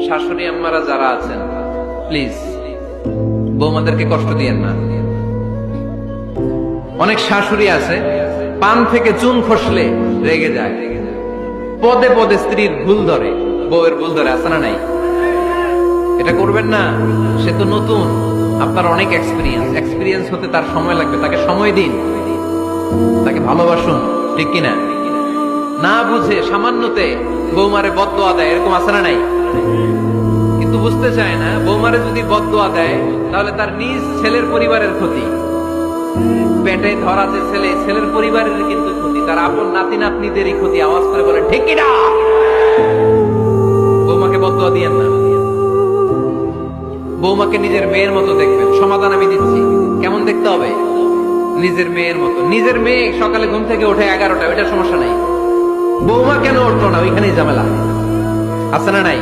শাশুড়ি আম্মারা যারা আছেন, প্লিজ বৌমাদেরকে কষ্ট দিয়েন না। অনেক শাশুড়ি আছে পান থেকে চুন খসলে রেগে যায়, পদে পদে স্ত্রীর ভুল ধরে, বউয়ের ভুল ধরে, আছে না নাই? এটা করবেন না। সে তো নতুন, আপনার অনেক এক্সপিরিয়েন্স হতে তার সময় লাগবে। তাকে সময় দিন, তাকে ভালোবাসুন, ঠিক কিনা? না বুঝে সামান্যতে বৌমারে বদদোয়া দেয়, এরকম আছে না নাই? কিন্তু বুঝতে চায় না, বৌমারে যদি বদদোয়া দেয় তাহলে তার নিজ ছেলের পরিবারের ক্ষতি, পেটে ধরা যে ছেলে, ছেলের পরিবারের কিন্তু ক্ষতি, তার আপন নাতি নাতনিদেরই ক্ষতি। আওয়াজ করে বলেন ঠিক কিনা? বৌমাকে বদদোয়া দিয়েন না। বৌমাকে নিজের মেয়ের মতো দেখবেন। সমাধান আমি দিচ্ছি। কেমন দেখতে হবে? নিজের মেয়ের মতো। নিজের মেয়ে সকালে ঘুম থেকে ওঠে 11টা, ওইটা সমস্যা নাই। বৌমা কেন উঠলো না? ওইখানেই ঝামেলা, আছে না নাই?